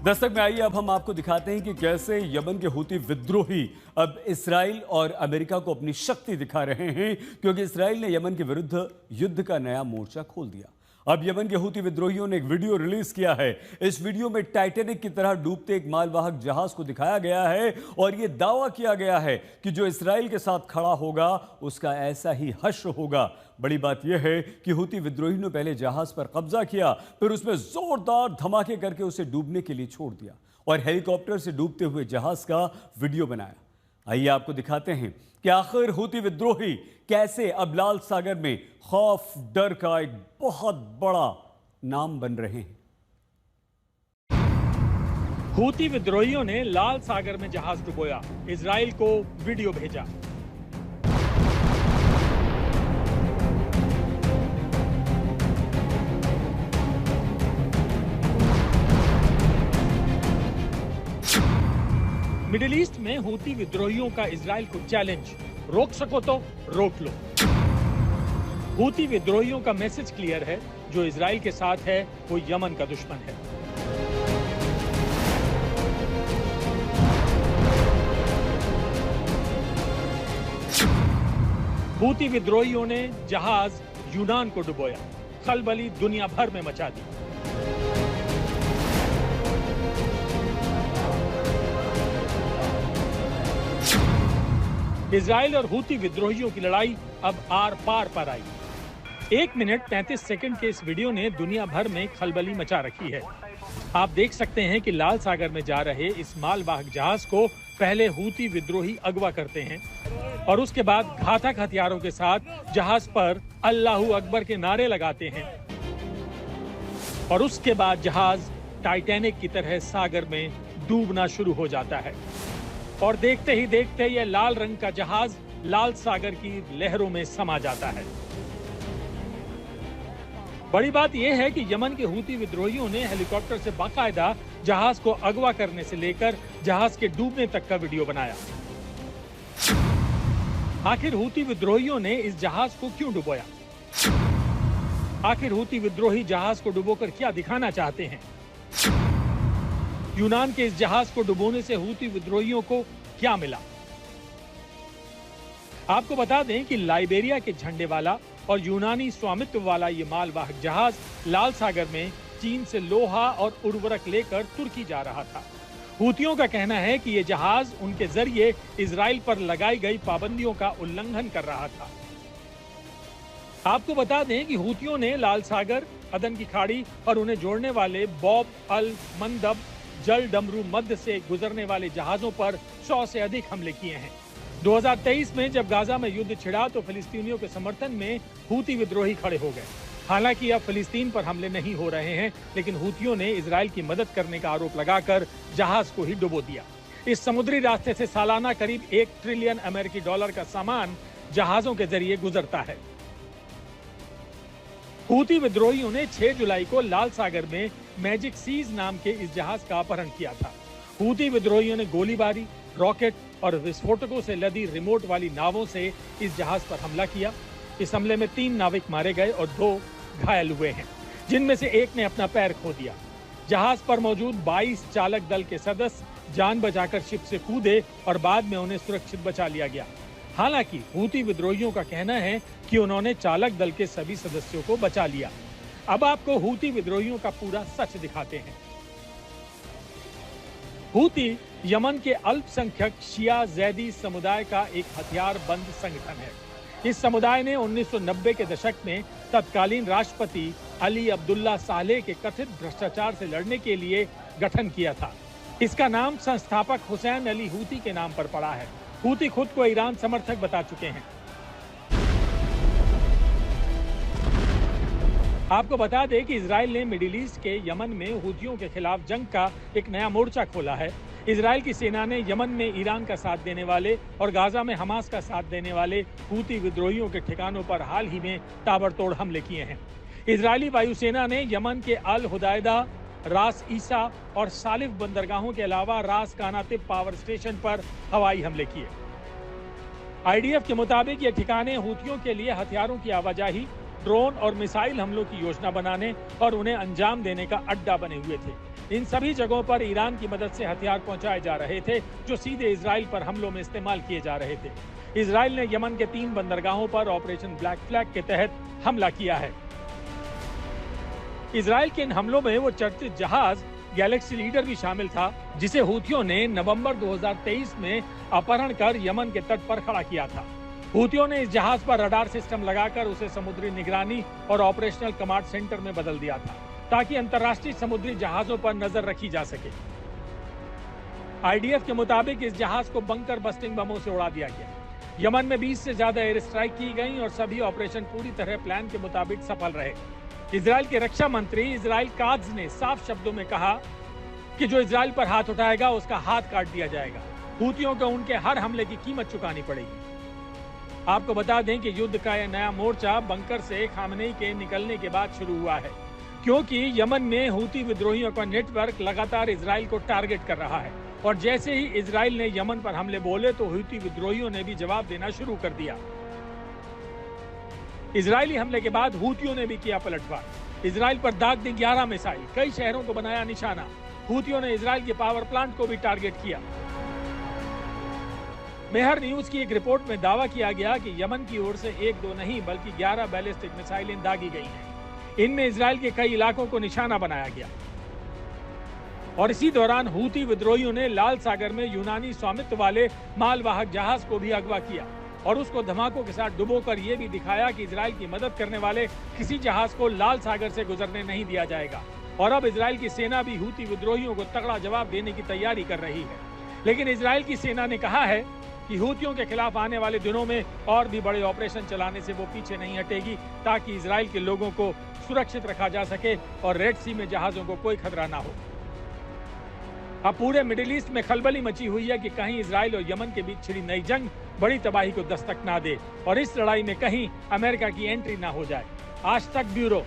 दस्तक में आइए अब हम आपको दिखाते हैं कि कैसे यमन के हूती विद्रोही अब इसराइल और अमेरिका को अपनी शक्ति दिखा रहे हैं, क्योंकि इसराइल ने यमन के विरुद्ध युद्ध का नया मोर्चा खोल दिया। अब यमन के हूती विद्रोहियों ने एक वीडियो रिलीज किया है। इस वीडियो में टाइटैनिक की तरह डूबते एक मालवाहक जहाज को दिखाया गया है और यह दावा किया गया है कि जो इसराइल के साथ खड़ा होगा उसका ऐसा ही हश्र होगा। बड़ी बात यह है कि हूती विद्रोही ने पहले जहाज पर कब्जा किया, फिर उसमें जोरदार धमाके करके उसे डूबने के लिए छोड़ दिया और हेलीकॉप्टर से डूबते हुए जहाज का वीडियो बनाया। आइए आपको दिखाते हैं कि आखिर हूती विद्रोही कैसे अब लाल सागर में खौफ डर का एक बहुत बड़ा नाम बन रहे हैं। हूती विद्रोहियों ने लाल सागर में जहाज डुबोया, इजराइल को वीडियो भेजा। मिडिल ईस्ट में हूती विद्रोहियों का इजराइल को चैलेंज, रोक सको तो रोक लो। हूती विद्रोहियों का मैसेज क्लियर है, जो इजराइल के साथ है वो यमन का दुश्मन है। हूती विद्रोहियों ने जहाज यूनान को डुबोया, खलबली दुनिया भर में मचा दी। इजराइल और हूती विद्रोहियों की लड़ाई अब आर पार पर आई। 1 मिनट 33 सेकंड के इस वीडियो ने दुनिया भर में खलबली मचा रखी है। आप देख सकते हैं कि लाल सागर में जा रहे इस मालवाहक जहाज को पहले हूती विद्रोही अगवा करते हैं और उसके बाद घातक हथियारों के साथ जहाज पर अल्लाहू अकबर के नारे लगाते हैं और उसके बाद जहाज टाइटैनिक की तरह सागर में डूबना शुरू हो जाता है और देखते ही देखते यह लाल रंग का जहाज लाल सागर की लहरों में समा जाता है। बड़ी बात यह है कि यमन के हूती विद्रोहियों ने हेलीकॉप्टर से बाकायदा जहाज को अगवा करने से लेकर जहाज के डूबने तक का वीडियो बनाया। आखिर हूती विद्रोहियों ने इस जहाज को क्यों डुबोया? आखिर हूती विद्रोही जहाज को डुबोकर क्या दिखाना चाहते हैं? यूनान के इस जहाज को डुबोने से हूती विद्रोहियों को क्या मिला? आपको बता दें कि लाइबेरिया के झंडे वाला और यूनानी स्वामित्व वाला ये मालवाहक जहाज लाल सागर में चीन से लोहा और उर्वरक लेकर तुर्की जा रहा था। हूतियों का कहना है कि ये जहाज उनके जरिए इजराइल पर लगाई गई पाबंदियों का उल्लंघन कर रहा था। आपको बता दें कि हूतियों ने लाल सागर, अदन की खाड़ी और उन्हें जोड़ने वाले बॉब अल मंदब जल डमरू मध्य से गुजरने वाले जहाजों पर 100 से अधिक हमले किए हैं। 2023 में जब गाजा में युद्ध छिड़ा तो फिलिस्तीनियों के समर्थन में हूती विद्रोही खड़े हो गए। हालांकि अब फिलिस्तीन पर हमले नहीं हो रहे हैं, लेकिन हूतियों ने इजराइल की मदद करने का आरोप लगाकर जहाज को ही डुबो दिया। इस समुद्री रास्ते से सालाना करीब $1 ट्रिलियन अमेरिकी डॉलर का सामान जहाजों के जरिए गुजरता है। हूती विद्रोहियों ने 6 जुलाई को लाल सागर में मैजिक सीज नाम के इस जहाज का अपहरण किया था। हूती विद्रोहियों ने गोलीबारी, रॉकेट और विस्फोटकों से लदी रिमोट वाली नावों से इस जहाज पर हमला किया। इस हमले में 3 नाविक मारे गए और 2 घायल हुए हैं, जिनमें से एक ने अपना पैर खो दिया। जहाज पर मौजूद 22 चालक दल के सदस्य जान बचाकर शिप से कूदे और बाद में उन्हें सुरक्षित बचा लिया गया। हालांकि हूती विद्रोहियों का कहना है कि उन्होंने चालक दल के सभी सदस्यों को बचा लिया। अब आपको हूती विद्रोहियों का पूरा सच दिखाते हैं। हूती यमन के अल्पसंख्यक शिया जैदी समुदाय का एक हथियार बंद संगठन है। इस समुदाय ने 1990 के दशक में तत्कालीन राष्ट्रपति अली अब्दुल्ला सालेह के कथित भ्रष्टाचार से लड़ने के लिए गठन किया था। इसका नाम संस्थापक हुसैन अली हूती के नाम पर पड़ा है। हूती खुद को ईरान समर्थक बता चुके हैं। आपको बता दें कि इजराइल ने मिडिल ईस्ट के यमन में हूतियों के खिलाफ जंग का एक नया मोर्चा खोला है। इजराइल की सेना ने यमन में ईरान का साथ देने वाले और गाजा में हमास का साथ देने वाले हूती विद्रोहियों के ठिकानों पर हाल ही में ताबड़तोड़ हमले किए हैं। इजरायली वायुसेना ने यमन के अल हुदैदा, रास ईसा और सालिफ बंदरगाहों के अलावा रास कानातिब पावर स्टेशन पर हवाई हमले किए। आईडीएफ के मुताबिक ये ठिकाने हूतियों के लिए हथियारों की आवाजाही, ड्रोन और मिसाइल हमलों की योजना बनाने और उन्हें अंजाम देने का अड्डा बने हुए थे। इन सभी जगहों पर ईरान की मदद से हथियार पहुंचाए जा रहे थे जो सीधे इजराइल पर हमलों में इस्तेमाल किए जा रहे थे। इजराइल ने यमन के 3 बंदरगाहों पर ऑपरेशन ब्लैक फ्लैग के तहत हमला किया है। इजराइल के इन हमलों में वो चर्चित जहाज गैलेक्सी लीडर भी शामिल था, जिसे हूथियों ने नवंबर 2023 में अपहरण कर यमन के तट पर खड़ा किया था। हूथियों ने इस जहाज पर रडार सिस्टम लगाकर उसे समुद्री निगरानी और ऑपरेशनल कमांड सेंटर में बदल दिया था, ताकि अंतर्राष्ट्रीय समुद्री जहाजों पर नजर रखी जा सके। आईडीएफ के मुताबिक इस जहाज को बंकर बस्टिंग बमों से उड़ा दिया गया। यमन में 20 से ज्यादा एयर स्ट्राइक की गई और सभी ऑपरेशन पूरी तरह प्लान के मुताबिक सफल रहे। इजराइल के रक्षा मंत्री इजराइल काट्ज ने साफ शब्दों में कहा कि जो इजराइल पर हाथ उठाएगा उसका हाथ काट दिया जाएगा। हूथियों को उनके हर हमले की कीमत चुकानी पड़ेगी। आपको बता दें कि युद्ध का यह नया मोर्चा बंकर से खामनेई के निकलने के बाद शुरू हुआ है, क्योंकि यमन में हूती विद्रोहियों का नेटवर्क लगातार इजराइल को टारगेट कर रहा है और जैसे ही इजराइल ने यमन पर हमले बोले तो हूती विद्रोहियों ने भी जवाब देना शुरू कर दिया। इजरायली हमले के बाद हूतियों ने भी किया पलटवार। इजराइल पर दाग दी 11 मिसाइल, कई शहरों को बनाया निशाना। हूतियों ने इजराइल के पावर प्लांट को भी टारगेट किया। मेहर न्यूज की एक रिपोर्ट में दावा किया गया कि यमन की ओर से 1-2 नहीं बल्कि 11 बैलिस्टिक मिसाइलें दागी गई हैं। इनमें इजराइल के कई इलाकों को निशाना बनाया गया और इसी दौरान हूती विद्रोहियों ने लाल सागर में यूनानी स्वामित्व वाले मालवाहक जहाज को भी अगवा किया और उसको धमाकों के साथ डुबोकर यह भी दिखाया कि इजराइल की मदद करने वाले किसी जहाज को लाल सागर से गुजरने नहीं दिया जाएगा। और अब इजराइल की सेना भी हूती विद्रोहियों को तगड़ा जवाब देने की तैयारी कर रही है। लेकिन इजराइल की सेना ने कहा है कि हूतियों के खिलाफ आने वाले दिनों में और भी बड़े ऑपरेशन चलाने से वो पीछे नहीं हटेगी, ताकि इजराइल के लोगोों को सुरक्षित रखा जा सके और रेड सी में जहाजों को कोई खतरा ना हो। अब पूरे मिडिल ईस्ट में खलबली मची हुई है कि कहीं इजराइल और यमन के बीच छिड़ी नई जंग बड़ी तबाही को दस्तक ना दे और इस लड़ाई में कहीं अमेरिका की एंट्री ना हो जाए। आज तक ब्यूरो।